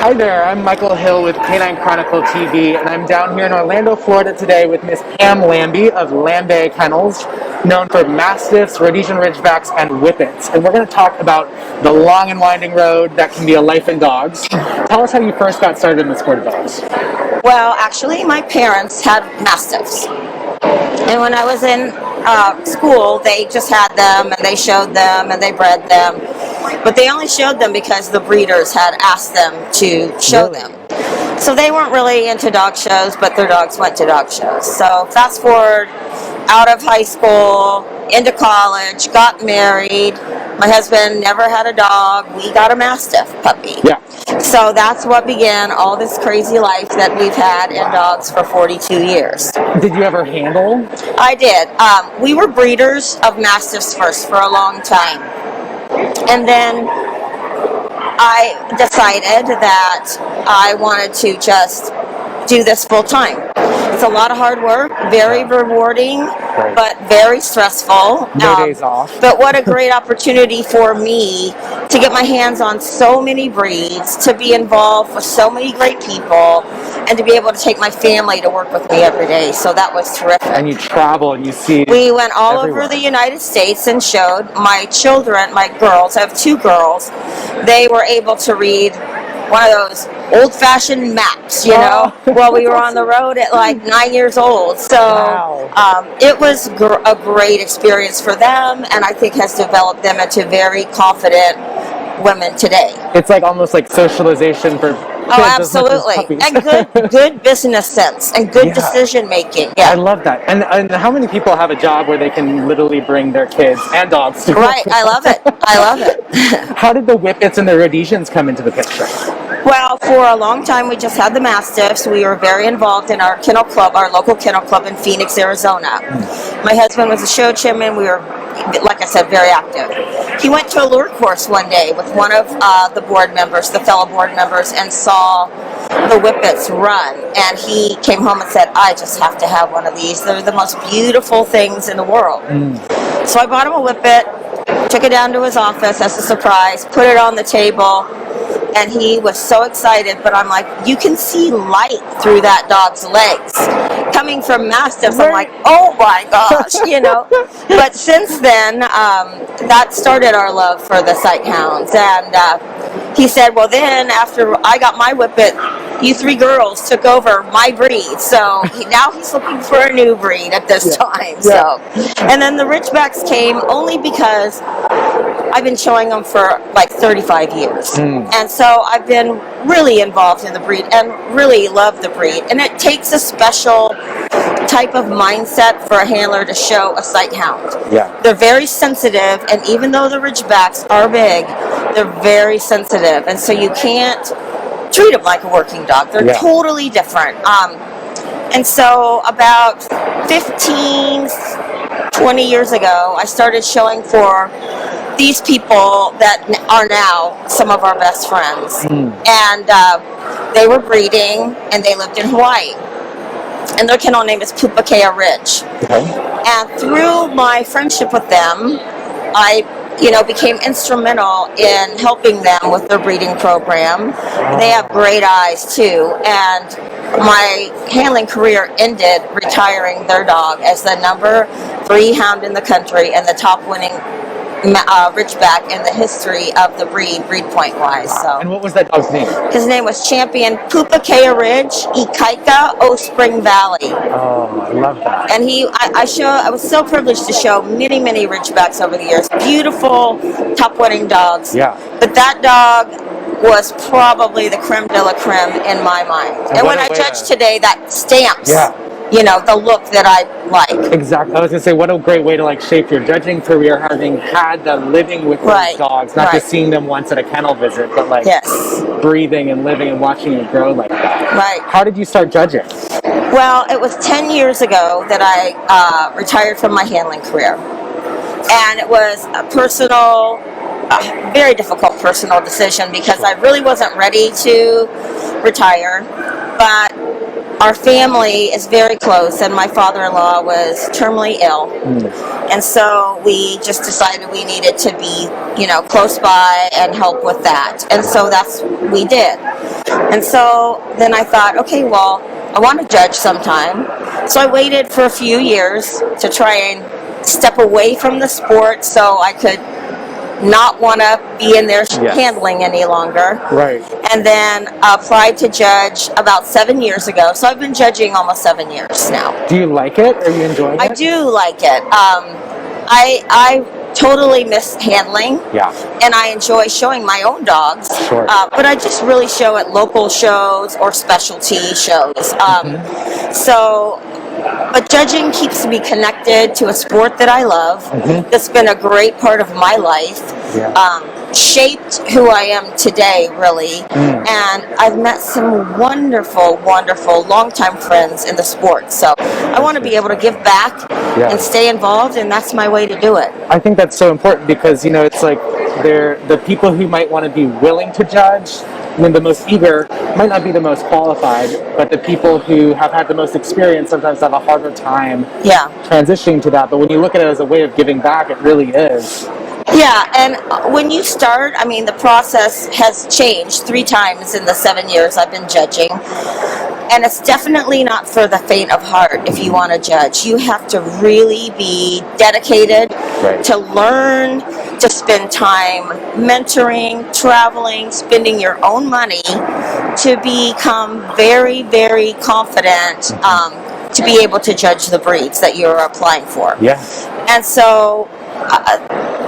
Hi there, I'm Michael Hill with Canine Chronicle TV, and I'm down here in Orlando, Florida today with Miss Pam Lambie of Lambie Kennels, known for Mastiffs, Rhodesian Ridgebacks, and Whippets. And we're going to talk about the long and winding road that can be a life in dogs. Tell us how you first got started in the sport of dogs. Well, actually, my parents had Mastiffs. And when I was in school, they just had them, and they showed them, and they bred them. But they only showed them because the breeders had asked them to show them. So they weren't really into dog shows, but their dogs went to dog shows. So fast forward, out of high school, into college, got married. My husband never had a dog. We got a Mastiff puppy. Yeah. So that's what began all this crazy life that we've had in dogs for 42 years. Did you ever handle? I did. We were breeders of Mastiffs first for a long time. And then I decided that I wanted to just do this full time. It's a lot of hard work, very rewarding, but very stressful. No days off. But what a great opportunity for me to get my hands on so many breeds, to be involved with so many great people, and to be able to take my family to work with me every day. So that was terrific. And you travel and you see. We went all everywhere. over the United States and showed my children, my girls, I have two girls, they were able to read one of those old-fashioned maps, you know, while we were on the road at like 9 years old. So it was a great experience for them, and I think has developed them into very confident women today. It's like almost like socialization for kids. Oh, absolutely. And good business sense and good decision making. Yeah. I love that. And how many people have a job where they can literally bring their kids and dogs to Right. I love it. I love it. How did the Whippets and the Rhodesians come into the picture? Well, for a long time, we just had the Mastiffs. We were very involved in our kennel club, our local kennel club in Phoenix, Arizona. My husband was a show chairman. We were, like I said, very active. He went to a lure course one day with one of the board members, the fellow board members, and saw the Whippets run. And he came home and said, I just have to have one of these. They're the most beautiful things in the world. So I bought him a Whippet, took it down to his office as a surprise, put it on the table, and he was so excited. But I'm like, you can see light through that dog's legs. Coming from Mastiffs, I'm like, oh my gosh, you know. But since then, that started our love for the sight hounds. And he said, well, then after I got my Whippet, you three girls took over my breed. So now he's looking for a new breed at this time. So, and then the Ridgebacks came only because I've been showing them for like 35 years. And so I've been really involved in the breed and really love the breed. And it takes a special type of mindset for a handler to show a sight hound. They're very sensitive, and even though the Ridgebacks are big, they're very sensitive. And so you can't treat them like a working dog. They're totally different. And so about 15, 20 years ago, I started showing for these people that are now some of our best friends. And they were breeding, and they lived in Hawaii. And their kennel name is Pupakea Ridge. And through my friendship with them, I became instrumental in helping them with their breeding program. They have great eyes too, and my handling career ended retiring their dog as the number 3 hound in the country and the top winning Ridgeback in the history of the breed point wise. So. And what was that dog's name? His name was Champion Pupakea Ridge, Ikaika, O Spring Valley. Oh, I love that. And I was so privileged to show many, many Ridgebacks over the years. Beautiful, top-winning dogs. But that dog was probably the creme de la creme in my mind. And when I judge today, that stamps the look that I like. Exactly. I was going to say, what a great way to like shape your judging career, having had the living with those dogs, not just seeing them once at a kennel visit, but like breathing and living and watching it grow like that. How did you start judging? Well, it was 10 years ago that I retired from my handling career. And it was a personal, very difficult personal decision because I really wasn't ready to retire. But our family is very close, and my father-in-law was terminally ill. And so we just decided we needed to be, close by and help with that. And so that's what we did. And so then I thought, okay, well, I want to judge sometime. So I waited for a few years to try and step away from the sport so I could not want to be in there handling any longer. Right. And then applied to judge about 7 years ago. So I've been judging almost 7 years now. Do you like it? Are you enjoying it? I do like it. I totally miss handling. Yeah. And I enjoy showing my own dogs. Sure. But I just really show at local shows or specialty shows. But judging keeps me connected to a sport that I love. That's been a great part of my life. Yeah. Shaped who I am today, really. And I've met some wonderful, wonderful longtime friends in the sport. So I want to be able to give back and stay involved, and that's my way to do it. I think that's so important because, it's like the people who might want to be willing to judge, the most eager might not be the most qualified, but the people who have had the most experience sometimes have a harder time transitioning to that. But when you look at it as a way of giving back, it really is. Yeah, and when you start, the process has changed 3 times in the 7 years I've been judging. And it's definitely not for the faint of heart if you want to judge. You have to really be dedicated to learn, to spend time mentoring, traveling, spending your own money to become very, very confident to be able to judge the breeds that you're applying for. Yeah. And so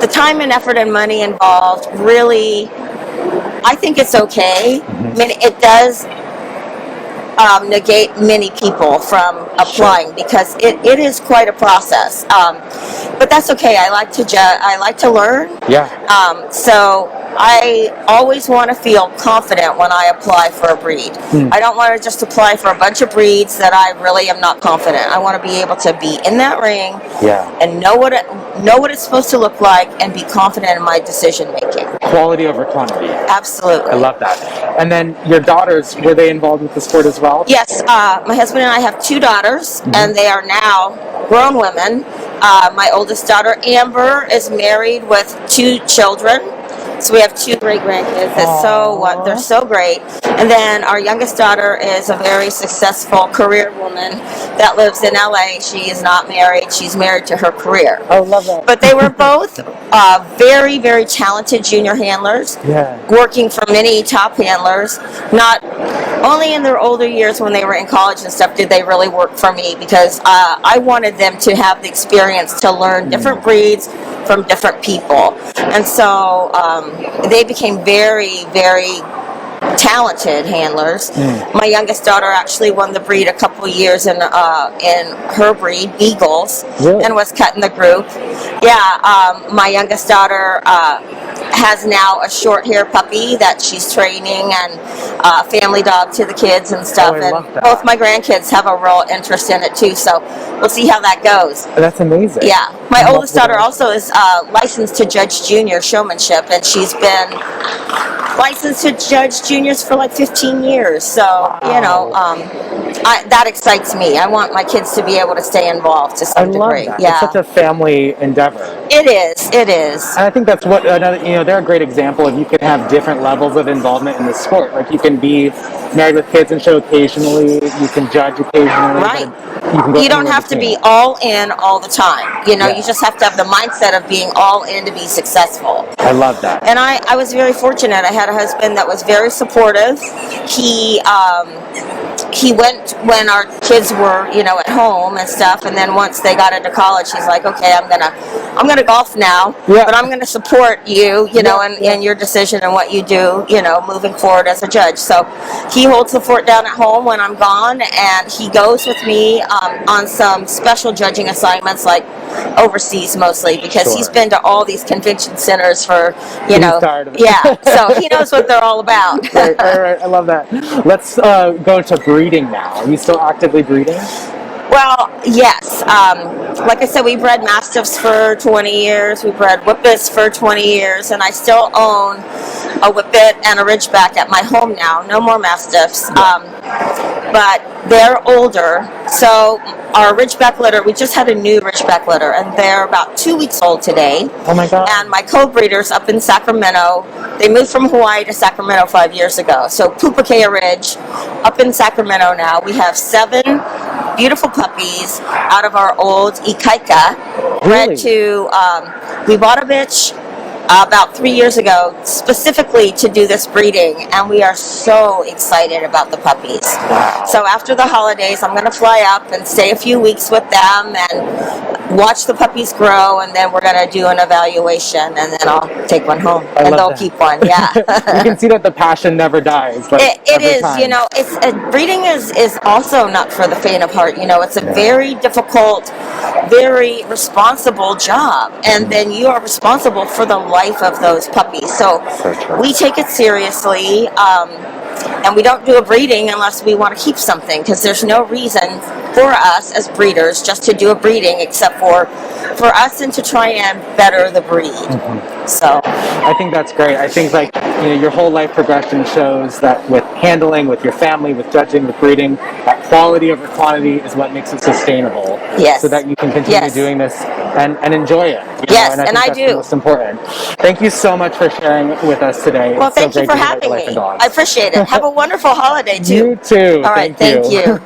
the time and effort and money involved, really, I think it's okay. It does negate many people from applying because it is quite a process. But that's okay. I like to I like to learn. Yeah. So I always want to feel confident when I apply for a breed. I don't want to just apply for a bunch of breeds that I really am not confident. I want to be able to be in that ring and know what it's supposed to look like and be confident in my decision making. Quality over quantity. Absolutely. I love that. And then your daughters, were they involved with the sport as well? Yes. My husband and I have 2 daughters, and they are now grown women. My oldest daughter, Amber, is married with 2 children. So we have 2 great grandkids. They're so great. And then our youngest daughter is a very successful career woman that lives in LA. She is not married. She's married to her career. Oh, love that. But they were both very, very talented junior handlers, working for many top handlers. Not only in their older years when they were in college and stuff did they really work for me, because I wanted them to have the experience to learn different breeds from different people. And so they became very, very talented handlers. My youngest daughter actually won the breed a couple years in her breed, Beagles, and was cut in the group. My youngest daughter has now a short hair puppy that she's training, and a family dog to the kids and stuff. And both my grandkids have a real interest in it too, so we'll see how that goes. That's amazing. Yeah. My oldest daughter also is licensed to judge junior showmanship, and she's been licensed to judge juniors for like 15 years. So, that excites me. I want my kids to be able to stay involved to some degree. That. Yeah. It's such a family endeavor. It is. And I think that's what they're a great example of. You can have different levels of involvement in the sport. Like you can be married with kids and show occasionally. You can judge occasionally. Right. You don't have to be all in all the time. You just have to have the mindset of being all in to be successful. I love that. And I was very fortunate. I had a husband that was very supportive. He went when our kids were, at home and stuff, and then once they got into college, he's like, okay, I'm gonna golf now, but I'm gonna support you, and your decision and what you do, moving forward as a judge. So he holds the fort down at home when I'm gone, and he goes with me on some special judging assignments, like overseas mostly, because he's been to all these convention centers for, tired of it. So he knows what they're all about. Right, I love that. Let's go to breeding now. Are you still actively breeding? Well, yes. Like I said, we bred Mastiffs for 20 years. We bred Whippets for 20 years, and I still own a Whippet and a Ridgeback at my home now. No more Mastiffs. but they're older. So our Ridgeback litter, we just had a new Ridgeback litter, and they're about 2 weeks old today. Oh my God. And my co-breeders up in Sacramento, they moved from Hawaii to Sacramento 5 years ago. So Pupukea Ridge, up in Sacramento now, we have 7 beautiful puppies out of our old Ikaika. Really? We bought a bitch about 3 years ago specifically to do this breeding, and we are so excited about the puppies. Wow. So after the holidays, I'm going to fly up and stay a few weeks with them and watch the puppies grow, and then we're going to do an evaluation, and then I'll take one home, and they'll keep one. Yeah. You can see that the passion never dies. Like, it is, time. you know, it's breeding is also not for the faint of heart. You know, it's a very difficult, very responsible job, and then you are responsible for the life of those puppies. So true. we take it seriously, and we don't do a breeding unless we want to keep something, because there's no reason for us as breeders just to do a breeding except for us and to try and better the breed. So I think that's great. I think, like, you know, your whole life progression shows that with handling, with your family, with judging, with breeding, that quality over quantity is what makes it sustainable. Yes. So that you can continue doing this and enjoy it. Yes, and I think that's the most important. Thank you so much for sharing with us today. Well, It's so thank you great for to hear about having your life me. and dogs. I appreciate it. Have a wonderful holiday too. You too. All right, thank you.